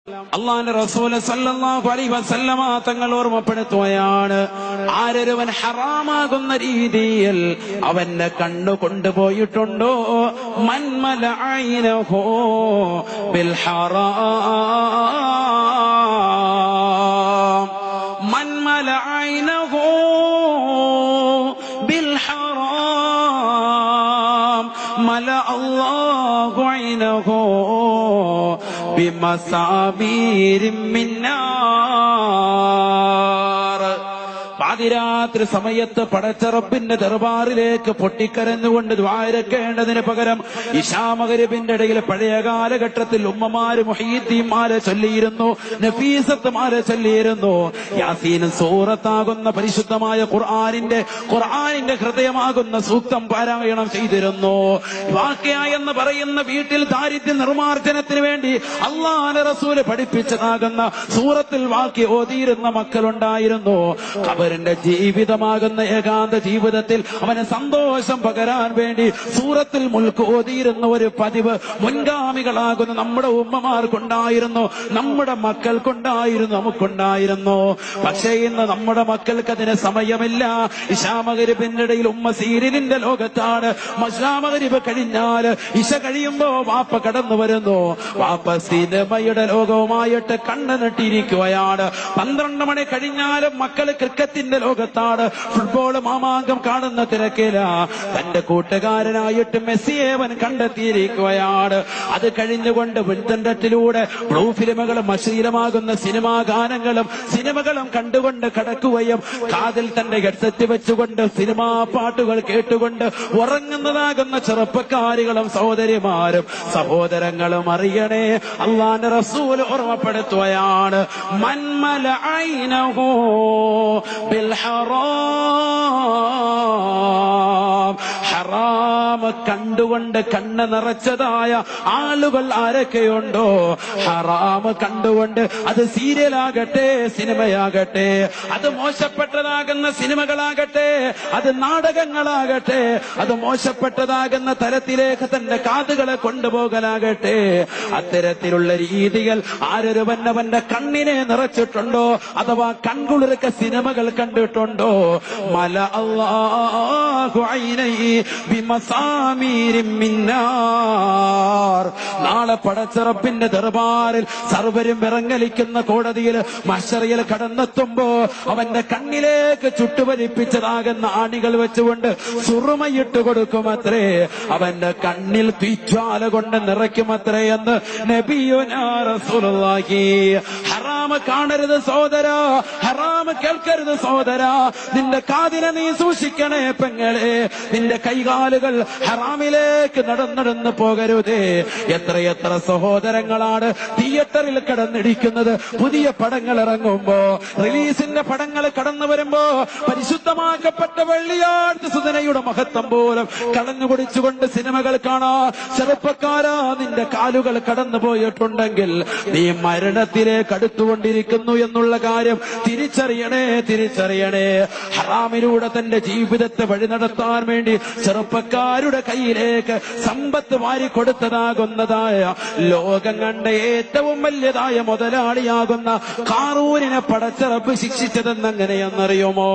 അല്ലാഹുവിന്റെ റസൂൽ സല്ലല്ലാഹു അലൈഹി വസല്ലമ തങ്ങൾ ഓർമ്മപ്പെടുത്തുകയാണ്, ആരൊരുവൻ ഹറാമാകുന്ന രീതിയിൽ അവന്റെ കണ്ണു കൊണ്ടുപോയിട്ടുണ്ടോ, മൻ മലഅൈനഹു ബിൽ ഹറാം, മൻ മലഅൈനഹു ബിൽ ഹറാം മല അല്ലാഹു ഐനഹു ബിമസാബീരിൻ മിൻ നാർ. പാതിരാത്രി സമയത്ത് പടച്ച റബ്ബിന്റെ ദർബാറിലേക്ക് പൊട്ടിക്കരഞ്ഞുകൊണ്ട് ദ്വാരക്കേണ്ടതിന് പകരം ഇശാ മഗ്‌രിബിന്റെ ഇടയിൽ പഴയ കാലഘട്ടത്തിൽ ഉമ്മമാര് മുഹീദ്ദീൻമാരെ ചൊല്ലിയിരുന്നു, നഫീസത്തുമാരെ ചൊല്ലിയിരുന്നു. യാസീൻ സൂറത്താകുന്ന പരിശുദ്ധമായ ഖുർആനിന്റെ ഹൃദയമാകുന്ന സൂക്തം പാരായണം ചെയ്തിരുന്നു. വാഖിഅ എന്ന് പറയുന്ന വീട്ടിൽ ദാരിദ്ര്യ നിർമ്മാർജ്ജനത്തിന് വേണ്ടി അല്ലാഹുവിന്റെ റസൂല് പഠിപ്പിച്ചതാകുന്ന സൂറത്തിൽ വാഖിഅ ഓതിയിരുന്ന മക്കളുണ്ടായിരുന്നു. ഖബറിന്റെ ജീവിതമാകുന്ന ഏകാന്ത ജീവിതത്തിൽ അവന് സന്തോഷം പകരാൻ വേണ്ടി സൂറത്തുൽ മുൽക്ക് ഓതിയിരുന്ന ഒരു പതിവ് മുൻഗാമികളാകുന്ന നമ്മുടെ ഉമ്മമാർക്കുണ്ടായിരുന്നു, നമ്മുടെ മക്കൾക്കുണ്ടായിരുന്നു, നമുക്കുണ്ടായിരുന്നു. പക്ഷേ ഇന്ന് നമ്മുടെ മക്കൾക്ക് അതിന് സമയമില്ല. ഇശാ മഗ്‌രിബിന്റെ ഇടയിൽ ഉമ്മ സീരിയലിന്റെ ലോകത്താണ്. ഇശാ മഗ്‌രിബ് കഴിഞ്ഞാൽ ഇശ കഴിയുമ്പോ വാപ്പ കടന്നു വരുന്നു. വാപ്പ സിനിമയുടെ ലോകവുമായിട്ട് കണ്ണു നട്ടിരിക്കുകയാണ്. 12 മണി കഴിഞ്ഞാലും മക്കൾ ക്രിക്കറ്റിന്റെ ലോകത്താണ്, ഫുട്ബോൾ മാമാങ്കം കാണുന്ന തിരക്കില. തന്റെ കൂട്ടുകാരനായിട്ട് മെസ്സിയേവൻ കണ്ടെത്തിയിരിക്കുകയാണ്. അത് കഴിഞ്ഞുകൊണ്ട് ഇന്റർനെറ്റിലൂടെ ബ്ലൂ ഫിലിമുകളും അശ്ലീലമാകുന്ന സിനിമാ ഗാനങ്ങളും സിനിമകളും കണ്ടുകൊണ്ട് കടക്കുകയും കാതിൽ തന്റെ ഹെഡ്സെറ്റ് വെച്ചുകൊണ്ട് സിനിമാ പാട്ടുകൾ കേട്ടുകൊണ്ട് ഉറങ്ങുന്നതാകുന്ന ചെറുപ്പക്കാരികളും സഹോദരിമാരും സഹോദരങ്ങളും അറിയണേ, അല്ലാഹുവിന്റെ റസൂൽ ഓർമ്മപ്പെടുത്തുകയാണ്, മൻ മലഅൈനഹു ബിൽ ഹറാം. ഹറാം കണ്ടുകൊണ്ട് കണ്ണ് നിറച്ചതായ ആളുകൾ ആരൊക്കെയുണ്ടോ, ഹറാം കണ്ടുകൊണ്ട് അത് സീരിയലാകട്ടെ, സിനിമയാകട്ടെ, അത് മോശപ്പെട്ടതാകുന്ന സിനിമകളാകട്ടെ, അത് നാടകങ്ങളാകട്ടെ, അത് മോശപ്പെട്ടതാകുന്ന തരത്തിലേക്ക് തന്റെ കാതുകളെ കൊണ്ടുപോകലാകട്ടെ, അത്തരത്തിലുള്ള രീതികൾ ആരൊരുവന്റെ കണ്ണിനെ നിറച്ചിട്ടുണ്ടോ അഥവാ കൺകുളിർക്ക സിനിമകൾ കണ്ടിട്ടുണ്ടോ, മല അല്ലാഹു ഐനഹി ബിമസാമീരിൻ മിൻ നാർ. നാളെ പടച്ച റബ്ബിന്റെ ദർബാറിൽ സർവരും വിറങ്ങലിക്കുന്ന കോടതിയിൽ മഹ്ശറിൽ കടന്നെത്തുമ്പോ അവന്റെ കണ്ണിലേക്ക് ചുട്ടുപരിപ്പിച്ചതാകുന്ന ആണികൾ വെച്ചുകൊണ്ട് സുറുമയിട്ട് കൊടുക്കുമത്രേ, അവന്റെ കണ്ണിൽ തീജ്വാല കൊണ്ട് നിറയ്ക്കുമത്രേ എന്ന് നബിയുനാ റസൂലുള്ളാഹി. ഹറാം കാണരുത് സഹോദരാ, ഹറാം കേൾക്കരുത് സഹോദരാ. നിന്റെ കാതിനെ നീ സൂക്ഷിക്കണേ പെങ്ങളെ, നിന്റെ കൈകാലുകൾ ഹറാമിലേക്ക് നടന്നു പോകരുതേ. എത്രയെത്ര സഹോദരങ്ങളാണ് തിയേറ്ററിൽ കിടന്നിടിക്കുന്നത്. പുതിയ പടങ്ങൾ ഇറങ്ങുമ്പോ, റിലീസിന്റെ പടങ്ങൾ കടന്നു വരുമ്പോ പരിശുദ്ധമാക്കപ്പെട്ട വെള്ളിയാഴ്ച സുദിനയുടെ മഹത്വം പോലും കളഞ്ഞുകുടിച്ചുകൊണ്ട് സിനിമകൾ കാണാ. ചെറുപ്പക്കാരാ, നിന്റെ കാലുകൾ കടന്നു പോയിട്ടുണ്ടെങ്കിൽ നീ മരണത്തിലേക്ക് അടുത്തുകൊണ്ടിരിക്കുന്നു എന്നുള്ള കാര്യം തിരിച്ചറിയണേ. ഹറാമിലൂടെ തന്റെ ജീവിതത്തെ വഴി നടത്താൻ വേണ്ടി ചെറുപ്പക്കാരുടെ കയ്യിലേക്ക് സമ്പത്ത് വാരിക്കൊടുത്തതാകുന്നതായ ലോകം കണ്ട ഏറ്റവും വലിയതായ മുതലാളിയാകുന്ന ഖാറൂനിനെ പടച്ച റബ്ബ് ശിക്ഷിച്ചതെന്നെങ്ങനെയെന്നറിയുമോ?